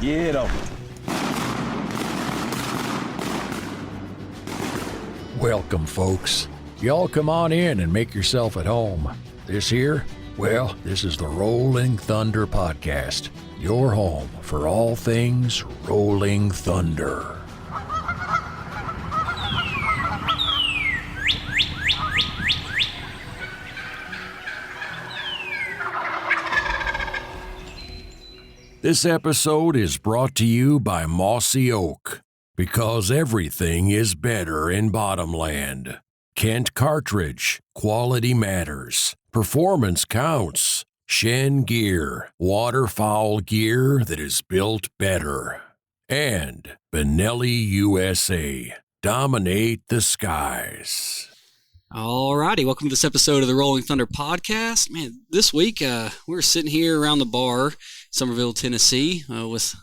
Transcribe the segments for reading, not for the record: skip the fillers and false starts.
Get 'em. Welcome, folks. Y'all come on in and make yourself at home. This here, well, this is the Rolling Thunder Podcast, your home for all things Rolling Thunder. This episode is brought to you by Mossy Oak, because everything is better in Bottomland. Kent Cartridge, quality matters, performance counts. Shen Gear, waterfowl gear that is built better. And Benelli USA, dominate the skies. Alrighty, welcome to this episode of the Rolling Thunder Podcast. Man, this week we're sitting here around the bar, in Somerville, Tennessee, with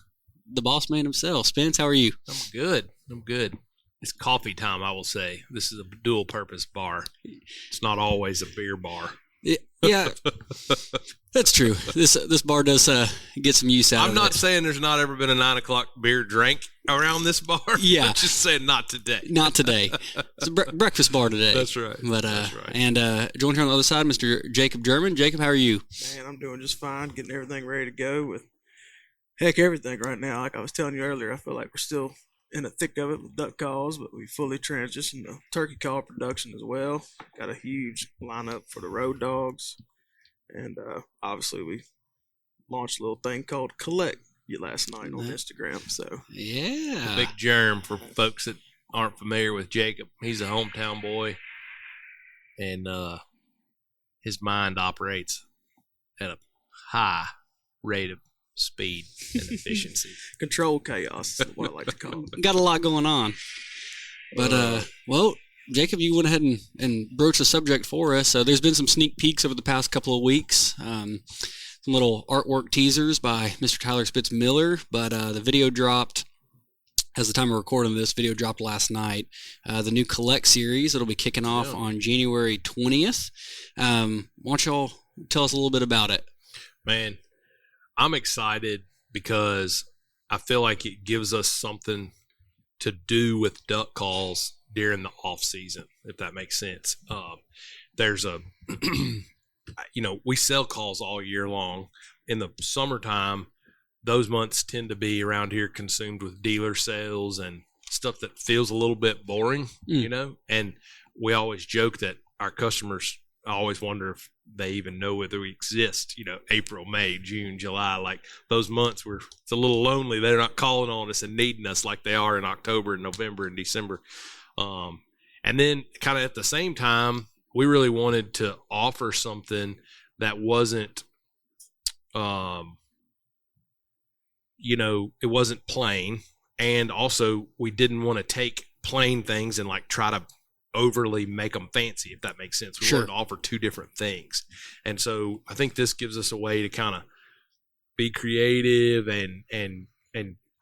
the boss man himself. Spence, how are you? I'm good. It's coffee time, I will say. This is a dual-purpose bar. It's not always a beer bar. Yeah, that's true. This bar does get some use out of it. I'm not saying there's not ever been a 9 o'clock beer drink around this bar. Yeah. I'm just saying not today. Not today. It's a breakfast bar today. That's right. But, That's right. And joined here on the other side, Mr. Jacob German. Jacob, how are you? Man, I'm doing just fine, getting everything ready to go with, everything right now. Like I was telling you earlier, I feel like we're still in the thick of it with duck calls, but we fully transitioned to turkey call production as well. Got a huge lineup for the road dogs. And obviously we launched a little thing called Collect last night on Instagram. So Yeah. Big germ for folks that aren't familiar with Jacob. He's a hometown boy, and his mind operates at a high rate of speed and efficiency. control chaos is what I like to call it. Got a lot going on. But, well, Jacob, you went ahead and broached the subject for us. There's been some sneak peeks over the past couple of weeks. Some little artwork teasers by Mr. Tyler Spitz Miller, but the video dropped, as the time of recording this, video dropped last night. The new Collect series, it'll be kicking off on January 20th. Why don't y'all tell us a little bit about it? Man, I'm excited because I feel like it gives us something to do with duck calls during the off season, if that makes sense. There's a, we sell calls all year long. In the summertime, those months tend to be around here consumed with dealer sales and stuff that feels a little bit boring, and we always joke that our customers always wonder if they even know whether we exist, April, May, June, July, like those months where it's a little lonely. They're not calling on us and needing us like they are in October and November and December. And then kind of at the same time, we really wanted to offer something that wasn't, it wasn't plain. And also we didn't want to take plain things and like try to overly make them fancy, if that makes sense. We wanted to offer two different things. And so I think this gives us a way to kind of be creative and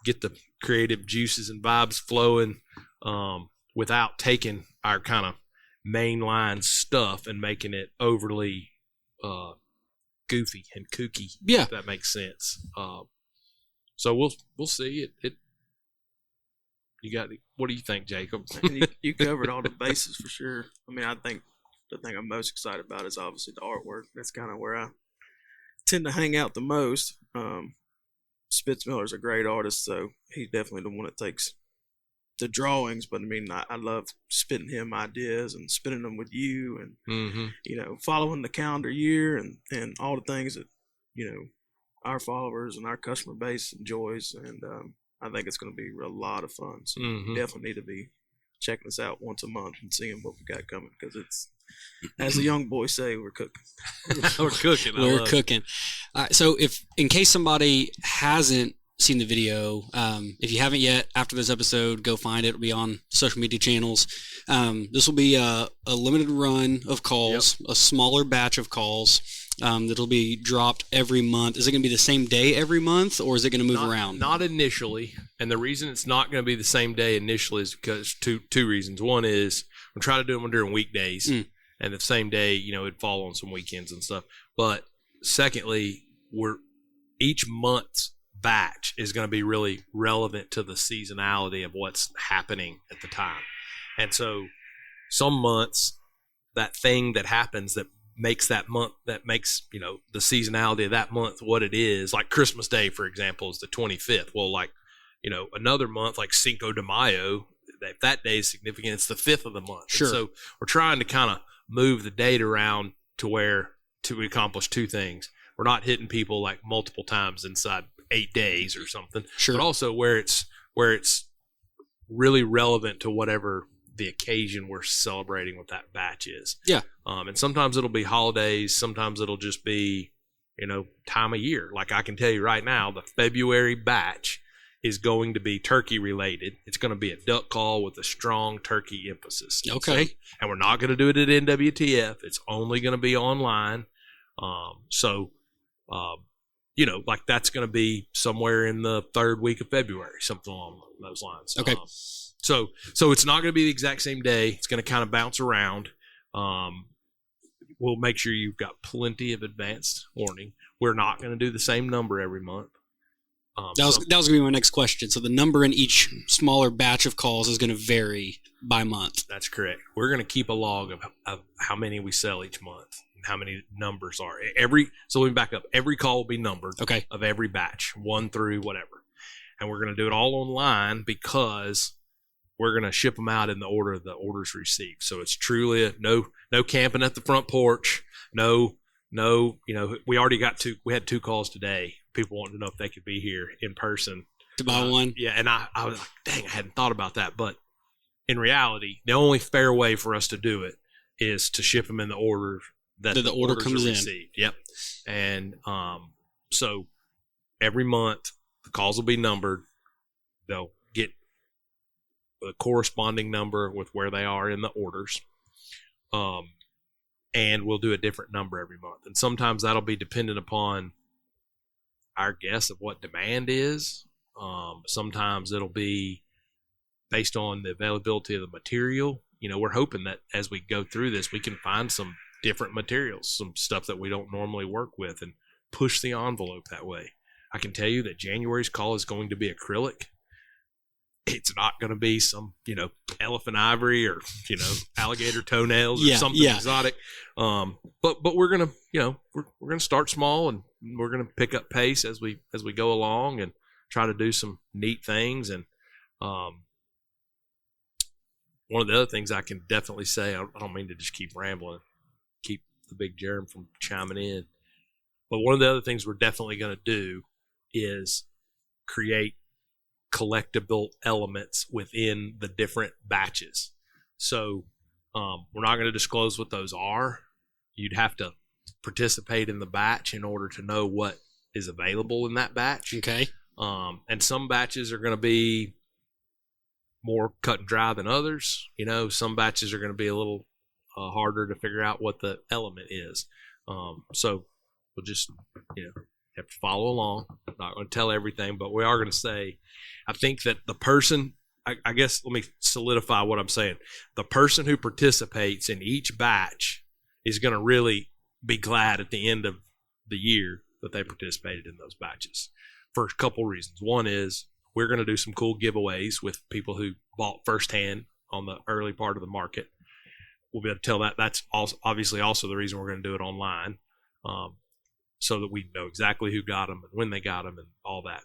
get the creative juices and vibes flowing, without taking our kind of mainline stuff and making it overly goofy and kooky. Yeah, if that makes sense. So we'll see it. What do you think, Jacob? you covered all the bases for sure. I mean, I think the thing I'm most excited about is obviously the artwork. That's kind of where I tend to hang out the most. Spitz Miller's a great artist, so he's definitely the one that takes the drawings, but I mean, I love spitting him ideas and spitting them with you and, following the calendar year and all the things that, our followers and our customer base enjoys. And I think it's going to be a lot of fun. So definitely need to be checking us out once a month and seeing what we got coming, because it's, as the young boys say, we're cooking. We're cooking. We're cooking. All right, so if, in case somebody hasn't seen the video, if you haven't yet, after this episode, go find it. It'll be on social media channels. This will be a limited run of calls, a smaller batch of calls that'll be dropped every month. Is it going to be the same day every month, or is it going to move around? Not initially. And the reason it's not going to be the same day initially is because two reasons. One is we're trying to do them during weekdays, and the same day, it'd fall on some weekends and stuff. But secondly, each month's batch is going to be really relevant to the seasonality of what's happening at the time. And so some months, that thing that happens that makes that month, that makes, the seasonality of that month what it is, like Christmas Day, for example, is the 25th. Well, like, another month like Cinco de Mayo, if that day is significant, it's the 5th of the month. Sure. And so we're trying to kind of move the date around to accomplish two things. We're not hitting people like multiple times inside 8 days or something, Sure. but also where it's really relevant to whatever the occasion we're celebrating with that batch is. Yeah. And sometimes it'll be holidays. Sometimes it'll just be, time of year. Like I can tell you right now, the February batch is going to be turkey related. It's going to be a duck call with a strong turkey emphasis. Okay. And we're not going to do it at NWTF. It's only going to be online. Like that's going to be somewhere in the third week of February, something along those lines. Okay. So it's not going to be the exact same day. It's going to kind of bounce around. We'll make sure you've got plenty of advanced warning. We're not going to do the same number every month. That was going to be my next question. So the number in each smaller batch of calls is going to vary by month. That's correct. We're going to keep a log of how many we sell each month and how many numbers are. So let me back up. Every call will be numbered. Okay. Of every batch, 1 through whatever. And we're going to do it all online because we're going to ship them out in the order the orders received. So it's truly no camping at the front porch. No, we already we had 2 calls today. People wanted to know if they could be here in person To buy one? Yeah. And I was like, dang, I hadn't thought about that. But in reality, the only fair way for us to do it is to ship them in the order that the order comes in. Received. Yep. And so every month the calls will be numbered. They'll get the corresponding number with where they are in the orders. And we'll do a different number every month. And sometimes that'll be dependent upon our guess of what demand is. Sometimes it'll be based on the availability of the material. We're hoping that as we go through this, we can find some different materials, some stuff that we don't normally work with, and push the envelope that way. I can tell you that January's call is going to be acrylic. It's not going to be some, elephant ivory or, alligator toenails or something exotic. But we're going to, we're going to start small, and we're going to pick up pace as we go along and try to do some neat things. And one of the other things I can definitely say, I don't mean to just keep rambling, keep the big germ from chiming in, but one of the other things we're definitely going to do is create collectible elements within the different batches. So we're not going to disclose what those are. You'd have to participate in the batch in order to know what is available in that batch. Okay. And some batches are going to be more cut and dry than others. Some batches are going to be a little harder to figure out what the element is. So we'll just, have to follow along. I'm not going to tell everything, but we are going to say, I think that the person, I guess, let me solidify what I'm saying. The person who participates in each batch is going to really be glad at the end of the year that they participated in those batches for a couple reasons. One is we're going to do some cool giveaways with people who bought firsthand on the early part of the market. We'll be able to tell that. That's obviously also the reason we're going to do it online. So that we know exactly who got them and when they got them and all that.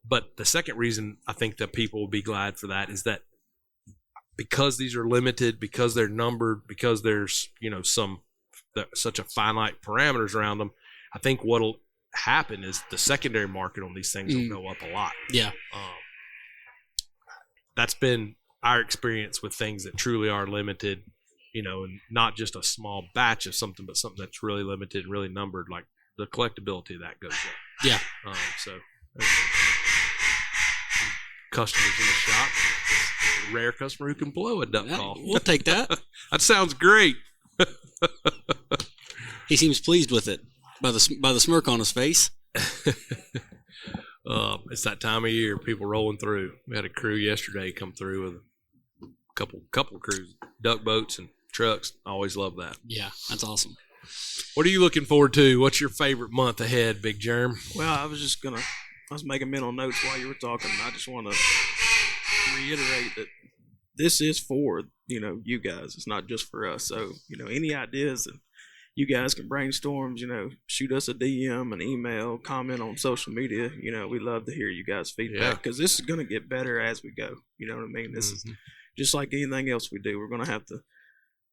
But the second reason I think that people will be glad for that is that because these are limited, because they're numbered, because there's, such a finite parameters around them, I think what'll happen is the secondary market on these things will go up a lot. Yeah. That's been our experience with things that truly are limited, and not just a small batch of something, but something that's really limited and really numbered. Like the collectability of that goes up. Yeah. So customers in the shop, rare customer who can blow a duck call. We'll take that. That sounds great. He seems pleased with it by the smirk on his face. It's that time of year, people rolling through. We had a crew yesterday come through with a couple crews, duck boats and trucks. I always love that. Yeah, that's awesome. What are you looking forward to? What's your favorite month ahead, Big Germ? Well, I was just gonna was making mental notes while you were talking. I just want to reiterate that this is for, you guys. It's not just for us. So, any ideas that you guys can brainstorm, shoot us a DM, an email, comment on social media. We love to hear you guys' feedback because this is going to get better as we go. You know what I mean? This is just like anything else we do. We're going to have to,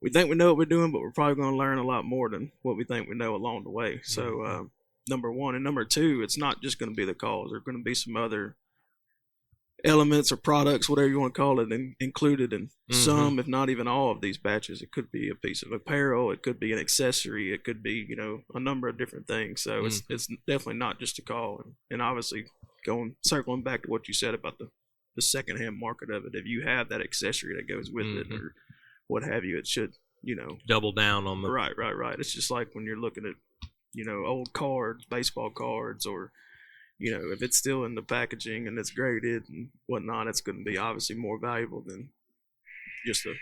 we think we know what we're doing, but we're probably going to learn a lot more than what we think we know along the way. So, number one. And number two, it's not just going to be the calls. There are going to be some other elements or products, whatever you want to call it, included in some, if not even all of these batches. It could be a piece of apparel, it could be an accessory, it could be, a number of different things. So it's definitely not just a call. And obviously circling back to what you said about the secondhand market of it, if you have that accessory that goes with it or what have you, it should, double down on the right. It's just like when you're looking at, old cards, baseball cards, or if it's still in the packaging and it's graded and whatnot, it's going to be obviously more valuable than just a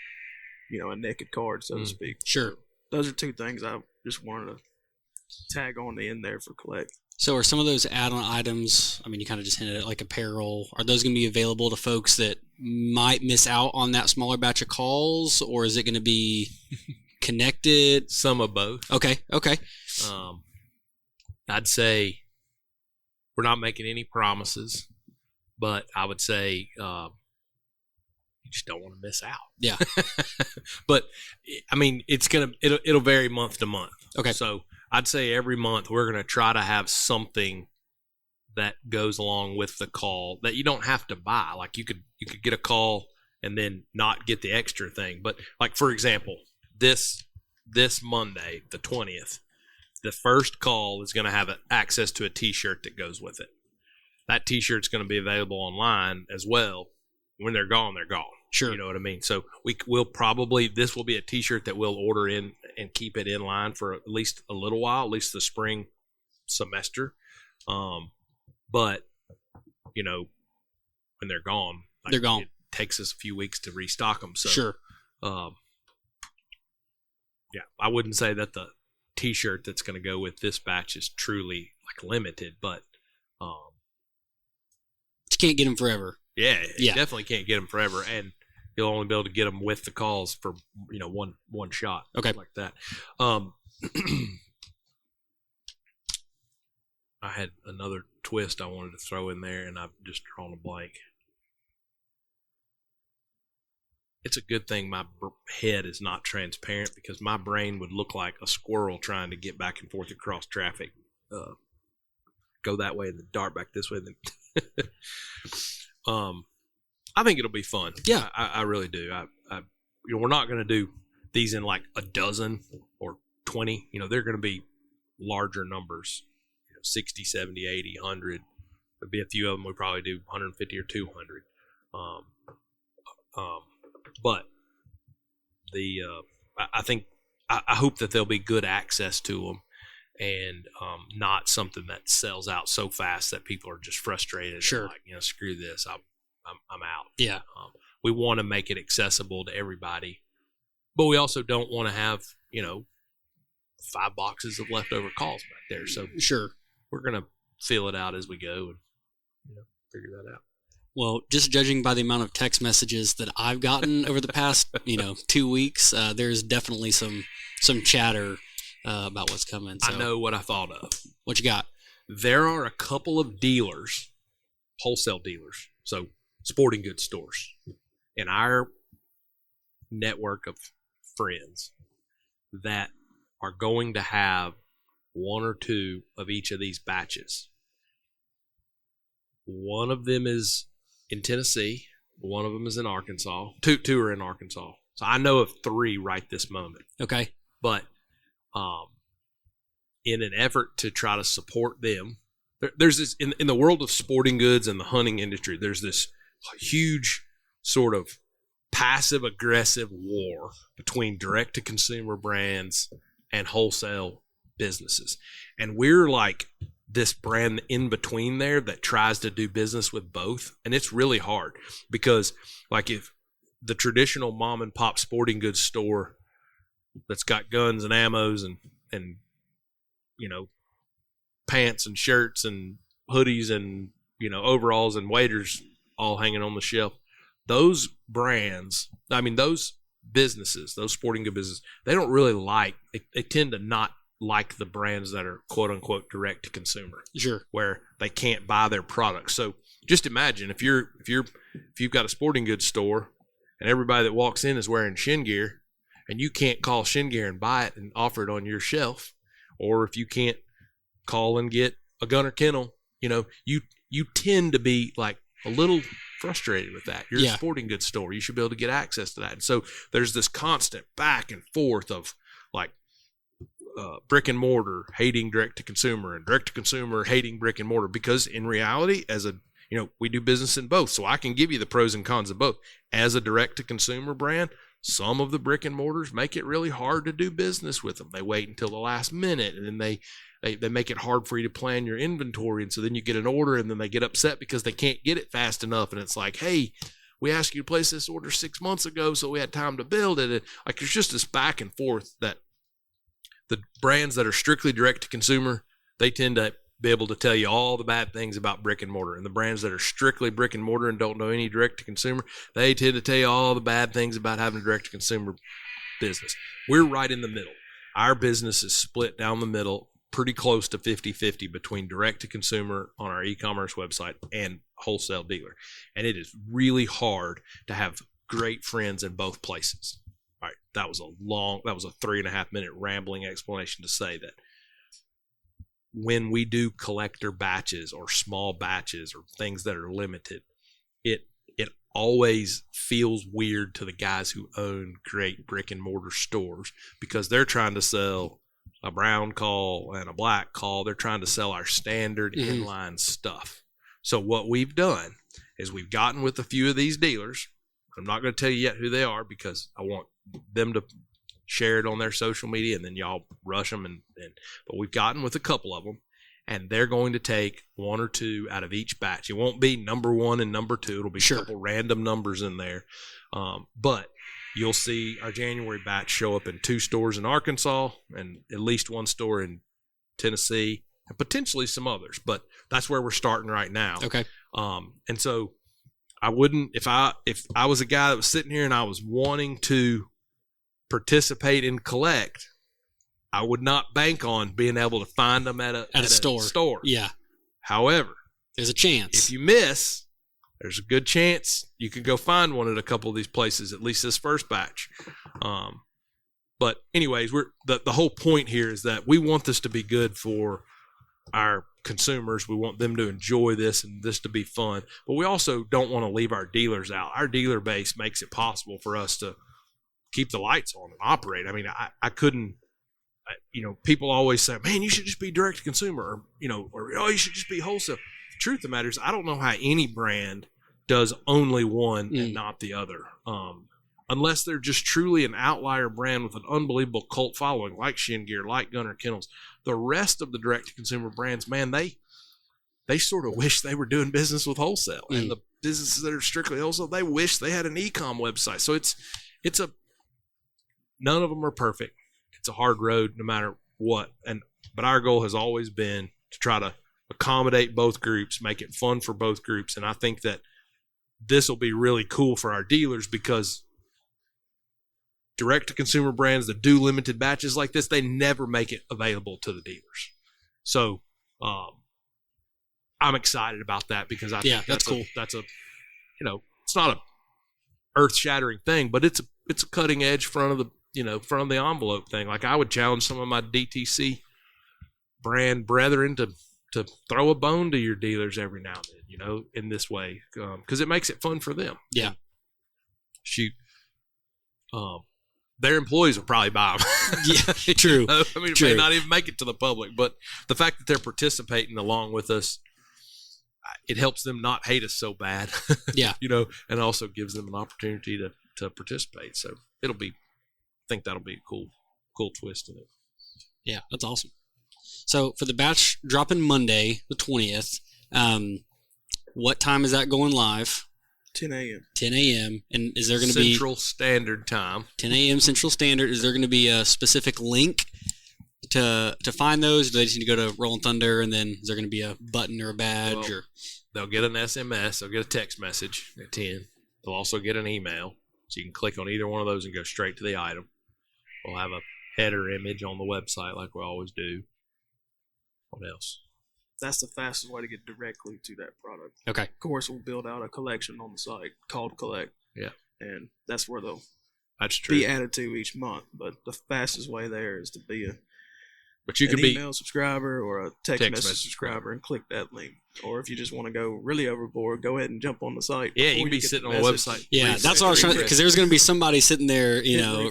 naked card, so to speak. Sure. Those are two things I just wanted to tag on the end there for collect. So are some of those add-on items, I mean, you kind of just hinted at like apparel, are those going to be available to folks that might miss out on that smaller batch of calls, or is it going to be connected? Some of both. Okay. I'd say we're not making any promises, but I would say you just don't want to miss out. Yeah. But I mean, it'll vary month to month. Okay. So I'd say every month we're gonna try to have something that goes along with the call that you don't have to buy. Like you could get a call and then not get the extra thing. But like for example, this Monday, the 20th. The first call is going to have access to a T-shirt that goes with it. That T-shirt's going to be available online as well. When they're gone, they're gone. Sure. You know what I mean? So this will be a T-shirt that we'll order in and keep it in line for at least a little while, at least the spring semester. But, when they're gone, they're gone. It takes us a few weeks to restock them. So, sure. I wouldn't say that the T-shirt that's going to go with this batch is truly like limited, but you can't get them forever. Yeah, you definitely can't get them forever, and you'll only be able to get them with the calls for one shot. Okay, like that. I had another twist I wanted to throw in there, and I've just drawn a blank. It's a good thing my head is not transparent because my brain would look like a squirrel trying to get back and forth across traffic. Go that way and then dart back this way. I think it'll be fun. Yeah, I really do. We're not going to do these in like a dozen or 20. They're going to be larger numbers, 60, 70, 80, 100. There'll be a few of them we probably do 150 or 200. But I hope that there'll be good access to them and not something that sells out so fast that people are just frustrated. Sure. And like, screw this. I'm out. Yeah. We want to make it accessible to everybody, but we also don't want to have, 5 boxes of leftover calls back there. So sure, we're going to feel it out as we go and, figure that out. Well, just judging by the amount of text messages that I've gotten over the past, 2 weeks, there's definitely some chatter about what's coming. So. I know what I thought of. What you got? There are a couple of dealers, wholesale dealers, so sporting goods stores, in our network of friends that are going to have 1 or 2 of each of these batches. One of them is in Tennessee. One of them is in Arkansas. Two are in Arkansas. So I know of 3 right this moment. Okay. But in an effort to try to support them, there's this in the world of sporting goods and the hunting industry, there's this huge sort of passive aggressive war between direct to consumer brands and wholesale businesses. And we're like this brand in between there that tries to do business with both. And it's really hard because like if the traditional mom and pop sporting goods store that's got guns and ammos and pants and shirts and hoodies and overalls and waders all hanging on the shelf. Those brands, those businesses, those sporting good businesses, they don't really they tend to not like the brands that are quote unquote direct to consumer. Sure. Where they can't buy their products. So just imagine if you've got a sporting goods store and everybody that walks in is wearing shin gear, and you can't call shin gear and buy it and offer it on your shelf, or if you can't call and get a Gunner Kennel, you tend to be like a little frustrated with that. You're a sporting goods store. You should be able to get access to that. And so there's this constant back and forth of like brick and mortar hating direct to consumer and direct to consumer hating brick and mortar, because in reality, we do business in both. So I can give you the pros and cons of both. As a direct to consumer brand, some of the brick and mortars make it really hard to do business with them. They wait until the last minute, and then they make it hard for you to plan your inventory. And so then you get an order, and then they get upset because they can't get it fast enough. And it's like, hey, we asked you to place this order 6 months ago, so we had time to build it. And like, there's just this back and forth that the brands that are strictly direct to consumer, they tend to be able to tell you all the bad things about brick and mortar. And the brands that are strictly brick and mortar and don't know any direct to consumer, they tend to tell you all the bad things about having a direct to consumer business. We're right in the middle. Our business is split down the middle, pretty close to 50-50 between direct to consumer on our e-commerce website and wholesale dealer. And it is really hard to have great friends in both places. All right, that was a 3.5 minute rambling explanation to say that when we do collector batches or small batches or things that are limited, it always feels weird to the guys who own great brick and mortar stores, because they're trying to sell a brown call and a black call. They're trying to sell our standard inline stuff. So what we've done is we've gotten with a few of these dealers. I'm not going to tell you yet who they are, because I want them to share it on their social media, and then y'all rush them. But we've gotten with a couple of them, and they're going to take 1 or 2 out of each batch. It won't be number 1 and number 2. It'll be a couple random numbers in there. But you'll see our January batch show up in 2 stores in Arkansas and at least 1 store in Tennessee, and potentially some others. But that's where we're starting right now. Okay. And so I wouldn't, if I was a guy that was sitting here and I was wanting to participate and collect, I would not bank on being able to find them at a store. Yeah. However, there's a chance. If you miss, there's a good chance you could go find one at a couple of these places, at least this first batch. But anyways, the whole point here is that we want this to be good for our consumers. We want them to enjoy this and this to be fun, but we also don't want to leave our dealers out. Our dealer base makes it possible for us to keep the lights on and operate. I mean, I couldn't, people always say, man, you should just be direct to consumer, or you should just be wholesale. The truth of the matter is, I don't know how any brand does only one and not the other. Unless they're just truly an outlier brand with an unbelievable cult following, like Shin Gear, like Gunner Kennels. The rest of the direct-to-consumer brands, man, they sort of wish they were doing business with wholesale. And the businesses that are strictly wholesale, they wish they had an e-com website. So none of them are perfect. It's a hard road no matter what. But our goal has always been to try to accommodate both groups, make it fun for both groups. And I think that this will be really cool for our dealers, because direct-to-consumer brands that do limited batches like this, they never make it available to the dealers. So I'm excited about that, because I think that's cool. It's not a earth-shattering thing, but it's a cutting-edge front of the envelope thing. Like, I would challenge some of my DTC brand brethren to throw a bone to your dealers every now and then, in this way, because it makes it fun for them. Yeah. Shoot. Their employees will probably buy them. Yeah, true. It may not even make it to the public, but the fact that they're participating along with us, it helps them not hate us so bad. Yeah. And also gives them an opportunity to participate. So I think that'll be a cool twist in it. Yeah, that's awesome. So for the batch dropping Monday, the 20th, what time is that going live? 10 a.m. 10 a.m. And is there going to be Central Standard Time? 10 a.m. Central Standard. Is there going to be a specific link to find those? Do they just need to go to Rolling Thunder, and then is there going to be a button or a badge? Well, or they'll get an SMS. They'll get a text message at 10. They'll also get an email. So you can click on either one of those and go straight to the item. We'll have a header image on the website like we always do. What else? That's the fastest way to get directly to that product. Okay. Of course, we'll build out a collection on the site called Collect. Yeah. And that's where they'll That's true. be added to each month. But the fastest way there is to be an could be email subscriber or a text message subscriber and click that link. Or if you just want to go really overboard, go ahead and jump on the site. Yeah, you can be sitting on the website. Yeah, that's what I was trying to, because there's going to be somebody sitting there,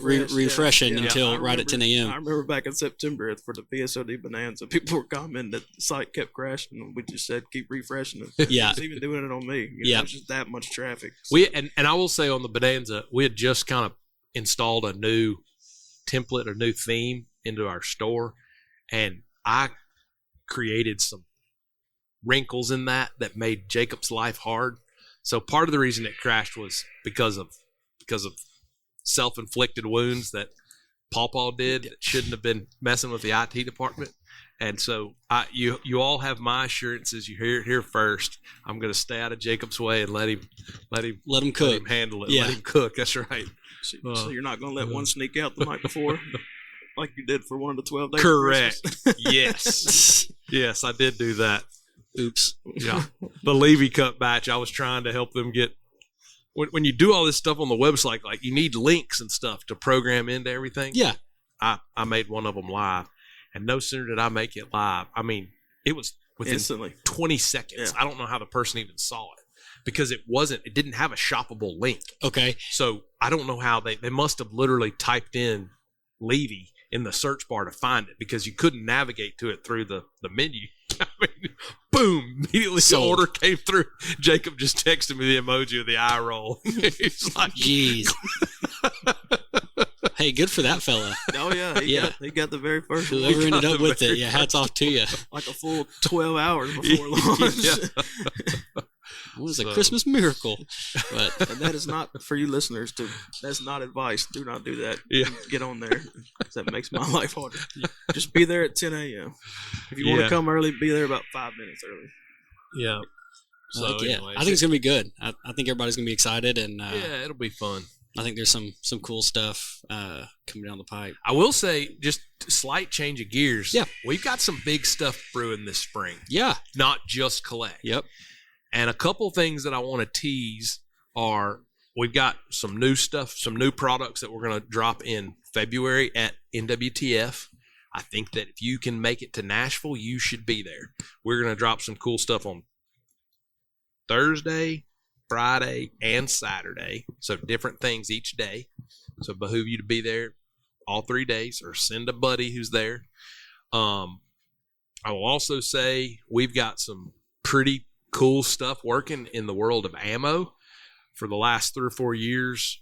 refreshing Yeah. until right at 10 a.m. I remember back in September for the PSOD Bonanza, people were commenting that the site kept crashing, and we just said keep refreshing it. Yeah. It was even doing it on me. It's just that much traffic. So. And I will say on the Bonanza, we had just kind of installed a new template, a new theme into our store, and I created some wrinkles in that made Jacob's life hard. So part of the reason it crashed was because of self-inflicted wounds that Paw did that shouldn't have been messing with the IT department. And so you all have my assurances. You hear it here first. I'm going to stay out of Jacob's way and let him cook. Let him handle it. Yeah. Let him cook. That's right. So you're not going to let one sneak out the night before? Like you did for one of the 12 days. Correct. Yes. Yes, I did do that. Oops. Yeah. The Levy Cup batch, I was trying to help them get. When you do all this stuff on the website, like you need links and stuff to program into everything. Yeah. I made one of them live, and no sooner did I make it live. I mean, it was within Instantly. 20 seconds. Yeah. I don't know how the person even saw it because it didn't have a shoppable link. Okay. So I don't know how they must have literally typed in Levy in the search bar to find it because you couldn't navigate to it through the menu. I mean, boom, immediately the order came through. Jacob just texted me the emoji of the eye roll. He's like, jeez. Hey, good for that fella. Oh, yeah. He got the very first one. Whoever ended up with it, hats off to you. Like a full 12 hours before launch. Yeah. It was a Christmas miracle. But And that is not, for you listeners, that's not advice. Do not do that. Yeah. Get on there. That makes my life harder. Just be there at 10 a.m. If you want to come early, be there about 5 minutes early. Yeah. So I think it's going to be good. I think everybody's going to be excited. And it'll be fun. I think there's some cool stuff coming down the pipe. I will say, just a slight change of gears. Yeah. We've got some big stuff brewing this spring. Yeah. Not just Collect. Yep. And a couple things that I want to tease are we've got some new stuff, some new products that we're going to drop in February at NWTF. I think that if you can make it to Nashville, you should be there. We're going to drop some cool stuff on Thursday, Friday, and Saturday. So different things each day. So it behoove you to be there all 3 days or send a buddy who's there. I will also say we've got some pretty cool stuff working in the world of ammo. For the last 3 or 4 years,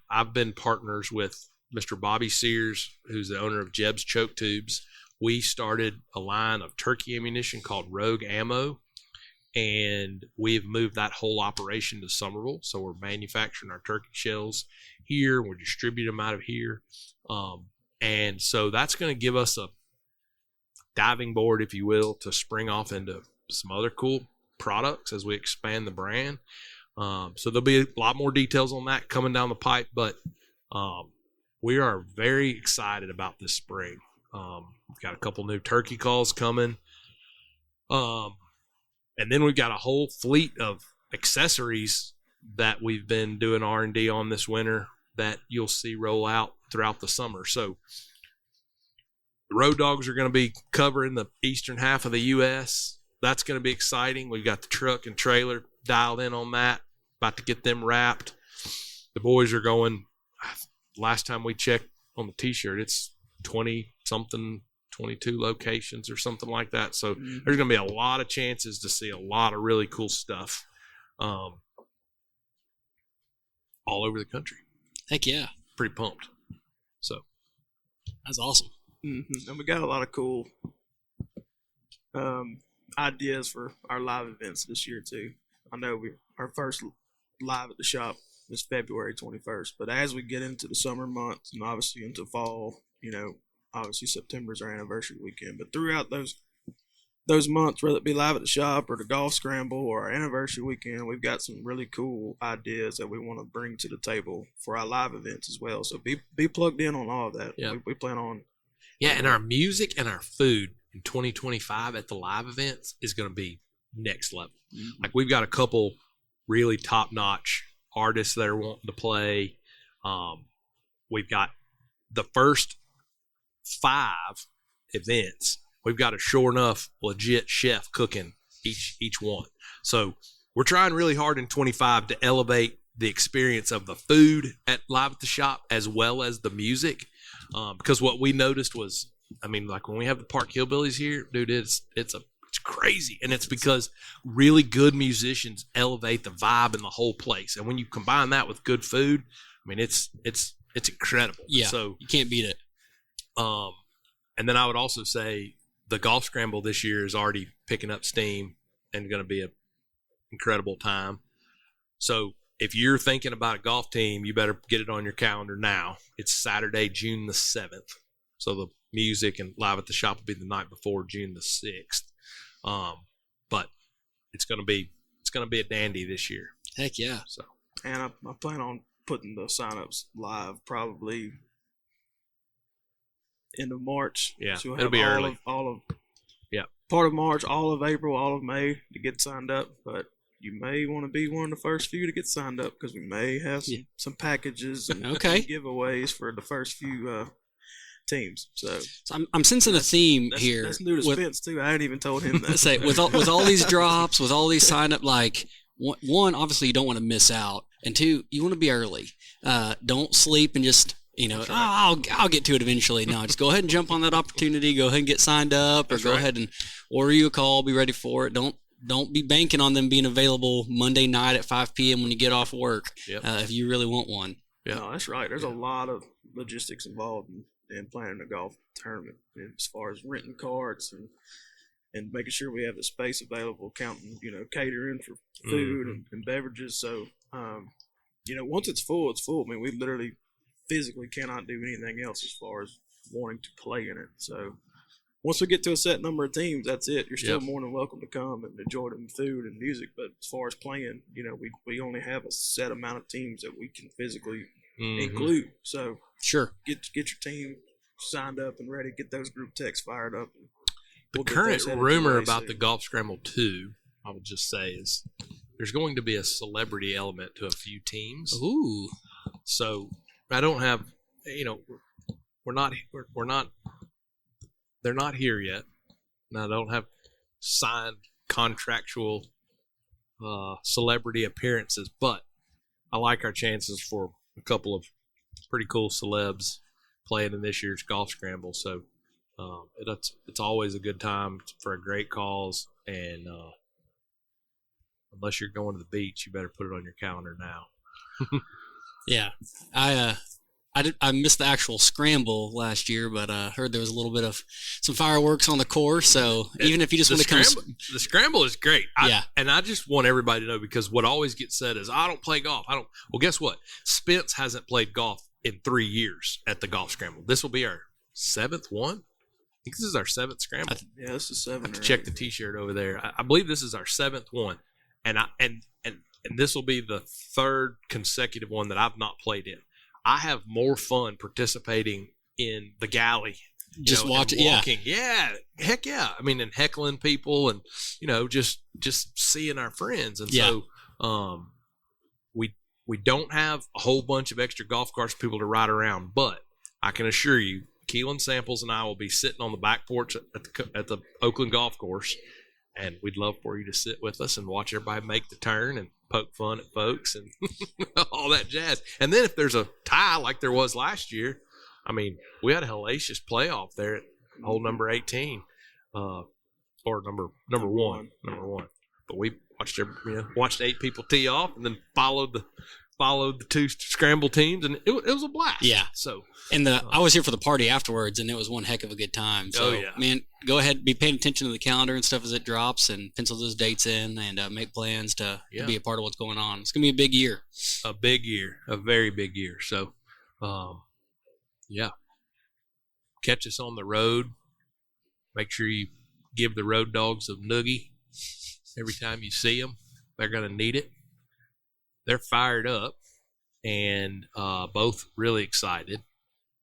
I've been partners with Mr. Bobby Sears, who's the owner of Jeb's Choke Tubes. We started a line of turkey ammunition called Rogue Ammo, and we've moved that whole operation to Somerville. So we're manufacturing our turkey shells here. We're distributing them out of here. And so that's going to give us a diving board, if you will, to spring off into some other cool products as we expand the brand. So there'll be a lot more details on that coming down the pipe, but we are very excited about this spring. We've got a couple new turkey calls coming. And then we've got a whole fleet of accessories that we've been doing R&D on this winter that you'll see roll out throughout the summer. So the Road Dogs are going to be covering the eastern half of the U.S. That's going to be exciting. We've got the truck and trailer dialed in on that, about to get them wrapped. The boys are going, last time we checked on the T-shirt, it's 20-something, 22 locations or something like that. So there's going to be a lot of chances to see a lot of really cool stuff all over the country. Heck yeah. Pretty pumped. So that's awesome. Mm-hmm. And we got a lot of cool ideas for our live events this year too. I know our first live at the shop is February 21st, but as we get into the summer months and obviously into fall, obviously September's our anniversary weekend, but throughout those months, whether it be live at the shop or the golf scramble or our anniversary weekend, we've got some really cool ideas that we want to bring to the table for our live events as well. So be plugged in on all of that. Yeah. We plan on. Yeah, and our music and our food in 2025 at the live events is going to be next level. Mm-hmm. Like we've got a couple really top-notch artists that are wanting to play. We've got the first 5 events. We've got a sure enough legit chef cooking each one. So we're trying really hard in 25 to elevate the experience of the food at live at the shop as well as the music. Because what we noticed was, I mean, like when we have the Park Hillbillies here, dude, it's crazy. And it's because really good musicians elevate the vibe in the whole place. And when you combine that with good food, I mean, it's incredible. Yeah, so you can't beat it. And then I would also say the golf scramble this year is already picking up steam and going to be an incredible time. So if you're thinking about a golf team, you better get it on your calendar now. It's Saturday, June the 7th. So the music and live at the shop will be the night before, June the 6th. But it's going to be a dandy this year. Heck yeah. So, And I plan on putting the signups live probably end of March. Yeah, so it'll be early. All of yeah, part of March, all of April, all of May to get signed up. But you may want to be one of the first few to get signed up because we may have some packages and Okay. giveaways for the first few teams. So I'm sensing a theme here. That's new to Spence too. I hadn't even told him that. Say with all these drops, with all these sign up, like one, obviously you don't want to miss out, and 2, you want to be early. Don't sleep and just I'll get to it eventually. No, just go ahead and jump on that opportunity. Go ahead and get signed up, or go ahead and order you a call. Be ready for it. Don't be banking on them being available Monday night at 5 p.m. when you get off work. Yep. If you really want one. Yeah. No, that's right. There's a lot of logistics involved in planning a golf tournament, and as far as renting carts and making sure we have the space available, counting catering for food and beverages. So once it's full, it's full. I mean, we literally physically cannot do anything else as far as wanting to play in it. So once we get to a set number of teams, that's it. You're still more than welcome to come and enjoy the food and music. But as far as playing, we only have a set amount of teams that we can physically include. So sure, get your team signed up and ready. Get those group texts fired up. The current rumor about the Golf Scramble 2, I would just say, is there's going to be a celebrity element to a few teams. Ooh. So I don't have, they're not here yet. And I don't have signed contractual celebrity appearances, but I like our chances for a couple of pretty cool celebs playing in this year's Golf Scramble. So it's always a good time for a great cause, and unless you're going to the beach, you better put it on your calendar now. Yeah, I missed the actual scramble last year, but heard there was a little bit of some fireworks on the course. So even if you just want to come, the scramble is great. Yeah, and I just want everybody to know, because what always gets said is, I don't play golf. Well, guess what? Spence hasn't played golf in 3 years at the Golf Scramble. This will be our 7th one. I think this is our 7th scramble. Yeah, this is 7. I have to check the T-shirt over there. I believe this is our 7th one, and this will be the 3rd consecutive one that I've not played in. I have more fun participating in the galley, just watching, yeah, heck yeah. I mean, and heckling people, and just seeing our friends, and so we don't have a whole bunch of extra golf carts for people to ride around, but I can assure you, Keelan Samples and I will be sitting on the back porch at the Oakland Golf Course, and we'd love for you to sit with us and watch everybody make the turn and poke fun at folks and all that jazz. And then if there's a tie like there was last year, I mean, we had a hellacious playoff there at hole number 18, or number one. But we watched 8 people tee off, and then followed the 2 scramble teams, and it was a blast. Yeah. So, and I was here for the party afterwards, and it was one heck of a good time. So, man, go ahead, be paying attention to the calendar and stuff as it drops, and pencil those dates in, and make plans to be a part of what's going on. It's gonna be a big year. A big year, a very big year. So, yeah. catch us on the road. Make sure you give the road dogs a noogie every time you see them. They're going to need it. They're fired up and both really excited.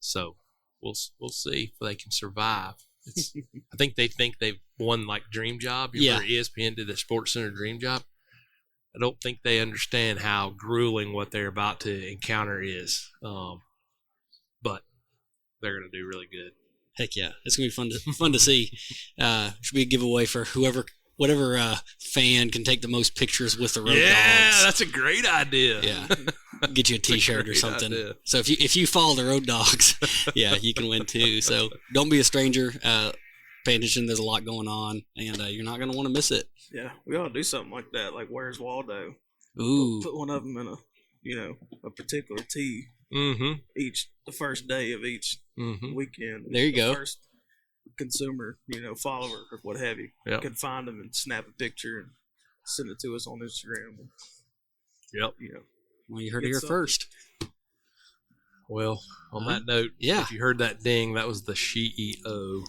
So we'll see if they can survive. I think they've won like Dream Job. You remember ESPN did the Sports Center Dream Job. I don't think they understand how grueling what they're about to encounter is. But they're going to do really good. Heck yeah. It's going to be fun to see. Should be a giveaway for whatever fan can take the most pictures with the road dogs. Yeah, that's a great idea. Yeah. Get you a T-shirt or something. Idea. So if you follow the road dogs, yeah, you can win too. So don't be a stranger. Pay attention. There's a lot going on, and you're not going to want to miss it. Yeah, we ought to do something like that. Like, Where's Waldo? Ooh. Put one of them in a particular tee. Mm-hmm. The first day of each weekend. There you go. First consumer, follower or what have you, can find them and snap a picture and send it to us on Instagram. Yep. Well, you heard it here first. Well, on that note, yeah. If you heard that ding, that was the CEO.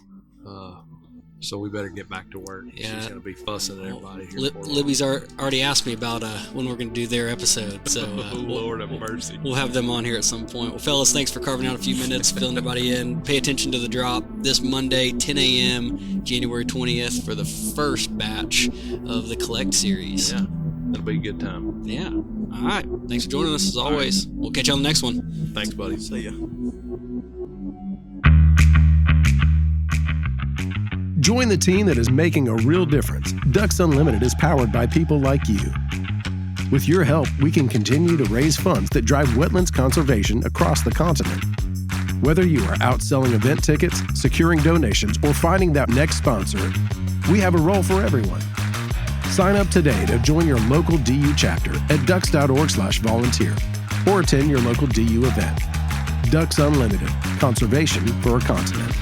So we better get back to work. Yeah. She's going to be fussing at everybody here. Libby's already asked me about when we're going to do their episode. So Lord have mercy. We'll have them on here at some point. Well, fellas, thanks for carving out a few minutes, filling everybody in. Pay attention to the drop this Monday, 10 a.m., January 20th, for the first batch of the Collect series. Yeah, that'll be a good time. Yeah. All right. Thanks for joining us, as always. Right. We'll catch you on the next one. Thanks, buddy. See ya. Join the team that is making a real difference. Ducks Unlimited is powered by people like you. With your help, we can continue to raise funds that drive wetlands conservation across the continent. Whether you are out selling event tickets, securing donations, or finding that next sponsor, we have a role for everyone. Sign up today to join your local DU chapter at ducks.org/volunteer or attend your local DU event. Ducks Unlimited, conservation for a continent.